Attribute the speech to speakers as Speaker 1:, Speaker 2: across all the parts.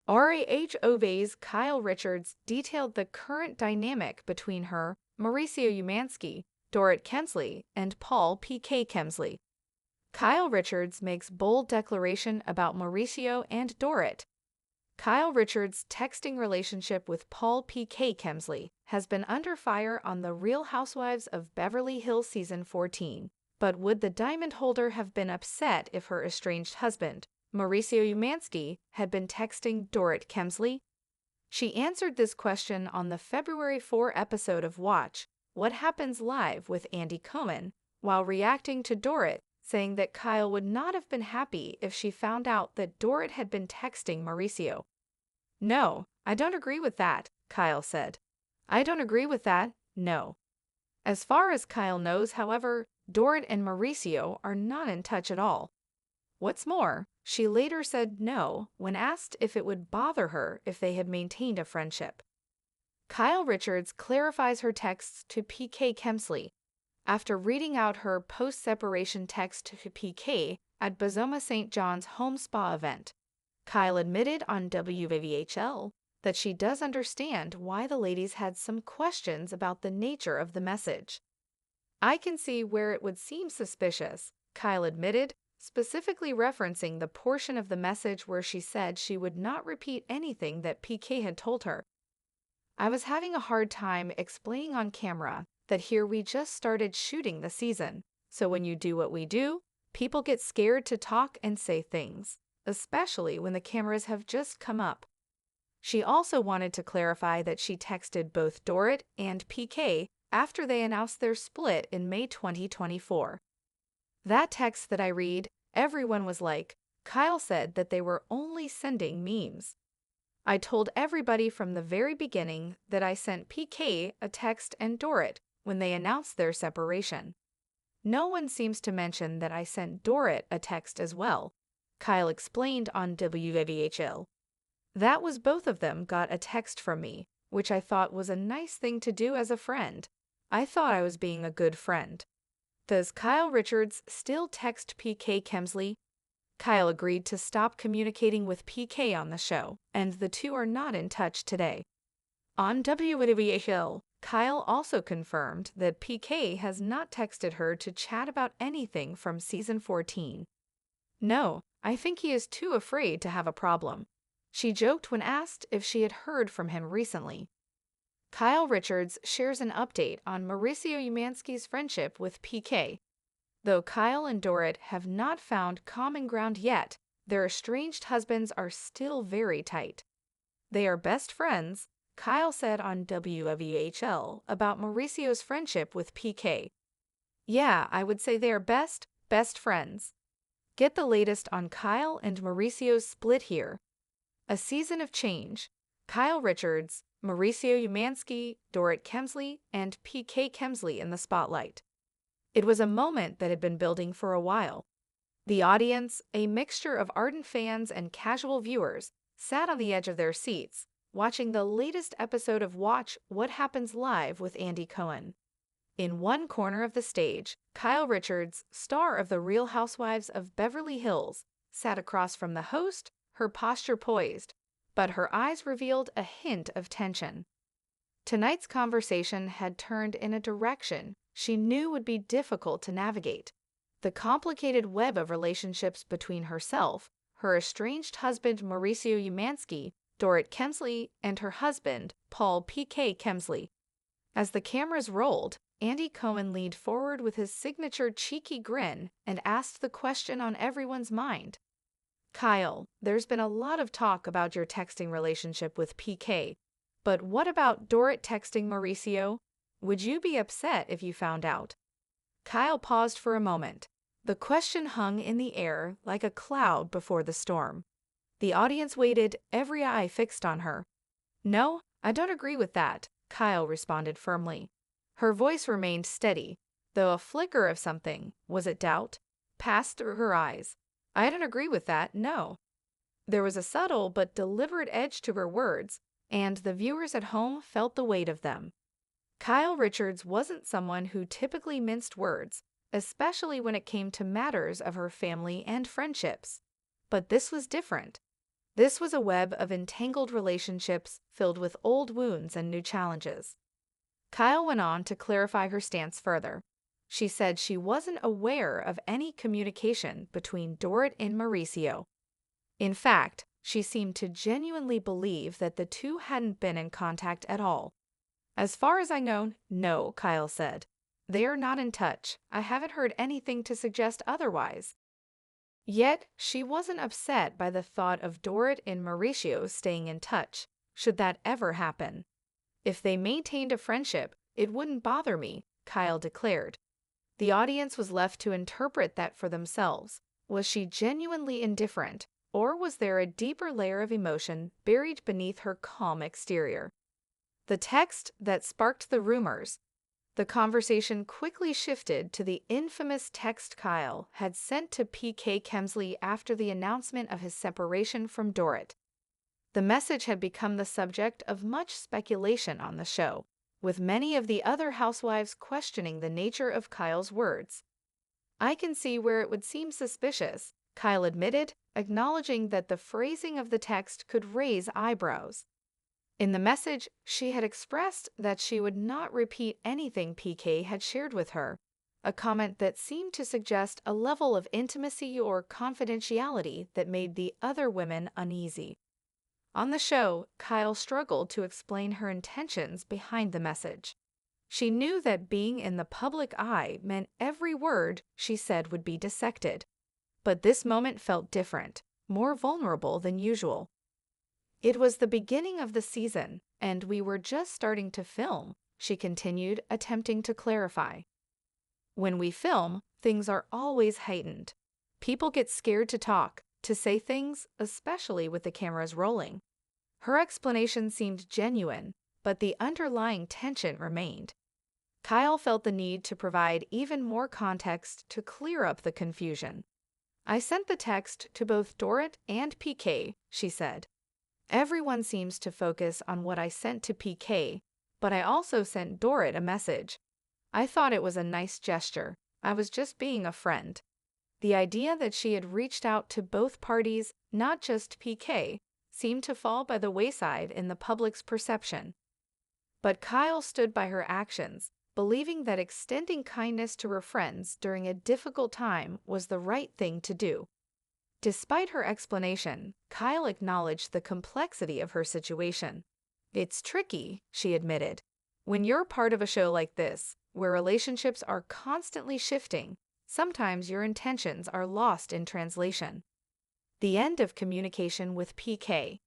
Speaker 1: RAHOV's Kyle Richards detailed the current dynamic between her, Mauricio Umansky, Dorit Kemsley, and Paul PK Kemsley. Kyle Richards makes bold declaration about Mauricio and Dorit. Kyle Richards' texting relationship with Paul PK Kemsley has been under fire on The Real Housewives of Beverly Hills Season 14. But would the diamond holder have been upset if her estranged husband, Mauricio Umansky, had been texting Dorit Kemsley? She answered this question on the February 4 episode of Watch What Happens Live with Andy Cohen, while reacting to Dorit, saying that Kyle would not have been happy if she found out that Dorit had been texting Mauricio. "No, I don't agree with that," Kyle said. "I don't agree with that, no." As far as Kyle knows, however, Dorit and Mauricio are not in touch at all. What's more, she later said no when asked if it would bother her if they had maintained a friendship. Kyle Richards clarifies her texts to PK Kemsley after reading out her post-separation text to PK at Bazoma St. John's home spa event. Kyle admitted on WVHL that she does understand why the ladies had some questions about the nature of the message. "I can see where it would seem suspicious," Kyle admitted, specifically referencing the portion of the message where she said she would not repeat anything that PK had told her. "I was having a hard time explaining on camera that here we just started shooting the season, so when you do what we do, people get scared to talk and say things, especially when the cameras have just come up." She also wanted to clarify that she texted both Dorit and PK after they announced their split in May 2024. "That text that I read, everyone was like," Kyle said, "that they were only sending memes. I told everybody from the very beginning that I sent PK a text and Dorit when they announced their separation. No one seems to mention that I sent Dorit a text as well," Kyle explained on WVHL. "That was both of them got a text from me, which I thought was a nice thing to do as a friend. I thought I was being a good friend." Does Kyle Richards still text PK Kemsley? Kyle agreed to stop communicating with PK on the show, and the two are not in touch today. On WVHL, Kyle also confirmed that PK has not texted her to chat about anything from season 14. "No, I think he is too afraid to have a problem," she joked when asked if she had heard from him recently. Kyle Richards shares an update on Mauricio Umansky's friendship with PK. Though Kyle and Dorit have not found common ground yet, their estranged husbands are still very tight. They are best friends, Kyle said on WVHL about Mauricio's friendship with PK. "Yeah, I would say they are best friends." Get the latest on Kyle and Mauricio's split here. A season of change. Kyle Richards, Mauricio Umansky, Dorit Kemsley, and PK Kemsley in the spotlight. It was a moment that had been building for a while. The audience, a mixture of ardent fans and casual viewers, sat on the edge of their seats, watching the latest episode of Watch What Happens Live with Andy Cohen. In one corner of the stage, Kyle Richards, star of The Real Housewives of Beverly Hills, sat across from the host, her posture poised, but her eyes revealed a hint of tension. Tonight's conversation had turned in a direction she knew would be difficult to navigate. The complicated web of relationships between herself, her estranged husband Mauricio Umansky, Dorit Kemsley, and her husband, Paul PK Kemsley. As the cameras rolled, Andy Cohen leaned forward with his signature cheeky grin and asked the question on everyone's mind. "Kyle, there's been a lot of talk about your texting relationship with PK, but what about Dorit texting Mauricio? Would you be upset if you found out?" Kyle paused for a moment. The question hung in the air like a cloud before the storm. The audience waited, every eye fixed on her. "No, I don't agree with that," Kyle responded firmly. Her voice remained steady, though a flicker of something, was it doubt, passed through her eyes. "I don't agree with that, no." There was a subtle but deliberate edge to her words, and the viewers at home felt the weight of them. Kyle Richards wasn't someone who typically minced words, especially when it came to matters of her family and friendships. But this was different. This was a web of entangled relationships filled with old wounds and new challenges. Kyle went on to clarify her stance further. She said she wasn't aware of any communication between Dorit and Mauricio. In fact, she seemed to genuinely believe that the two hadn't been in contact at all. As far as I know, no, Kyle said. They are not in touch. I haven't heard anything to suggest otherwise. Yet, she wasn't upset by the thought of Dorit and Mauricio staying in touch, should that ever happen. If they maintained a friendship, it wouldn't bother me, Kyle declared. The audience was left to interpret that for themselves. Was she genuinely indifferent, or was there a deeper layer of emotion buried beneath her calm exterior? The text that sparked the rumors. The conversation quickly shifted to the infamous text Kyle had sent to PK Kemsley after the announcement of his separation from Dorit. The message had become the subject of much speculation on the show, with many of the other housewives questioning the nature of Kyle's words. I can see where it would seem suspicious, Kyle admitted, acknowledging that the phrasing of the text could raise eyebrows. In the message, she had expressed that she would not repeat anything PK had shared with her, a comment that seemed to suggest a level of intimacy or confidentiality that made the other women uneasy. On the show, Kyle struggled to explain her intentions behind the message. She knew that being in the public eye meant every word she said would be dissected. But this moment felt different, more vulnerable than usual. It was the beginning of the season, and we were just starting to film, she continued, attempting to clarify. When we film, things are always heightened. People get scared to talk, to say things, especially with the cameras rolling. Her explanation seemed genuine, but the underlying tension remained. Kyle felt the need to provide even more context to clear up the confusion. I sent the text to both Dorit and PK, she said. Everyone seems to focus on what I sent to PK, but I also sent Dorit a message. I thought it was a nice gesture. I was just being a friend. The idea that she had reached out to both parties, not just PK, seemed to fall by the wayside in the public's perception. But Kyle stood by her actions, believing that extending kindness to her friends during a difficult time was the right thing to do. Despite her explanation, Kyle acknowledged the complexity of her situation. It's tricky, she admitted. When you're part of a show like this, where relationships are constantly shifting, sometimes your intentions are lost in translation. The end of communication with PK.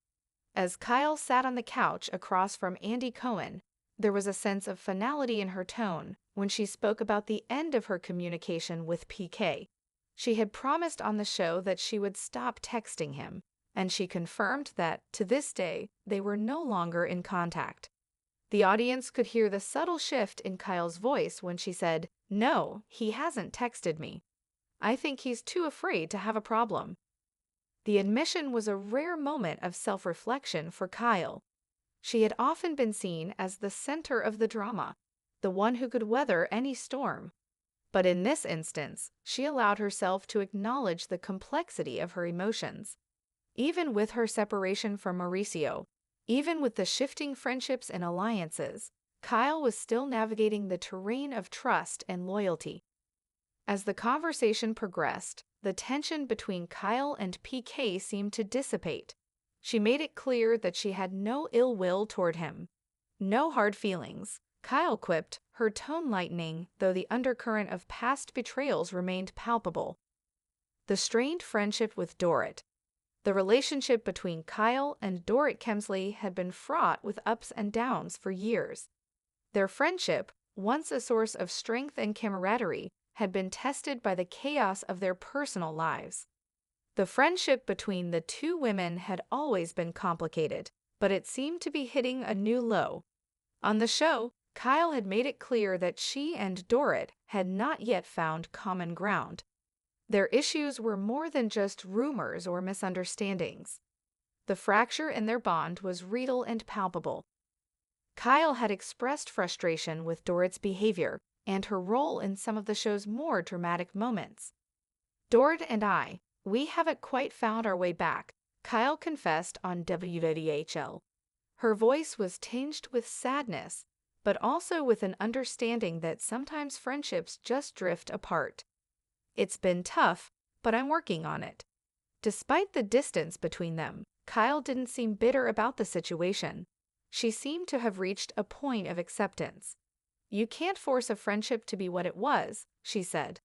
Speaker 1: As Kyle sat on the couch across from Andy Cohen, there was a sense of finality in her tone when she spoke about the end of her communication with PK. She had promised on the show that she would stop texting him, and she confirmed that, to this day, they were no longer in contact. The audience could hear the subtle shift in Kyle's voice when she said, "No, he hasn't texted me. I think he's too afraid to have a problem." The admission was a rare moment of self-reflection for Kyle. She had often been seen as the center of the drama, the one who could weather any storm. But in this instance, she allowed herself to acknowledge the complexity of her emotions. Even with her separation from Mauricio, even with the shifting friendships and alliances, Kyle was still navigating the terrain of trust and loyalty. As the conversation progressed, the tension between Kyle and PK seemed to dissipate. She made it clear that she had no ill will toward him. No hard feelings, Kyle quipped, her tone lightening, though the undercurrent of past betrayals remained palpable. The strained friendship with Dorit. The relationship between Kyle and Dorit Kemsley had been fraught with ups and downs for years. Their friendship, once a source of strength and camaraderie, had been tested by the chaos of their personal lives. The friendship between the two women had always been complicated, but it seemed to be hitting a new low. On the show, Kyle had made it clear that she and Dorit had not yet found common ground. Their issues were more than just rumors or misunderstandings. The fracture in their bond was real and palpable. Kyle had expressed frustration with Dorit's behavior and her role in some of the show's more dramatic moments. "Dorit and we haven't quite found our way back," Kyle confessed on WWHL. Her voice was tinged with sadness, but also with an understanding that sometimes friendships just drift apart. It's been tough, but I'm working on it. Despite the distance between them, Kyle didn't seem bitter about the situation. She seemed to have reached a point of acceptance. You can't force a friendship to be what it was, she said.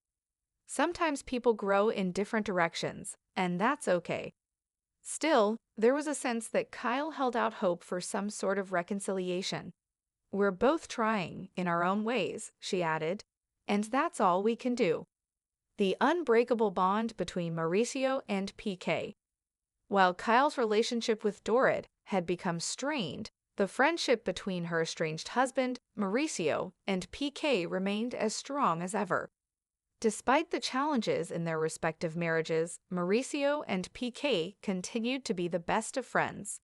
Speaker 1: Sometimes people grow in different directions, and that's okay. Still, there was a sense that Kyle held out hope for some sort of reconciliation. We're both trying, in our own ways, she added, and that's all we can do. The unbreakable bond between Mauricio and PK. While Kyle's relationship with Dorit had become strained, the friendship between her estranged husband, Mauricio, and PK remained as strong as ever. Despite the challenges in their respective marriages, Mauricio and PK continued to be the best of friends.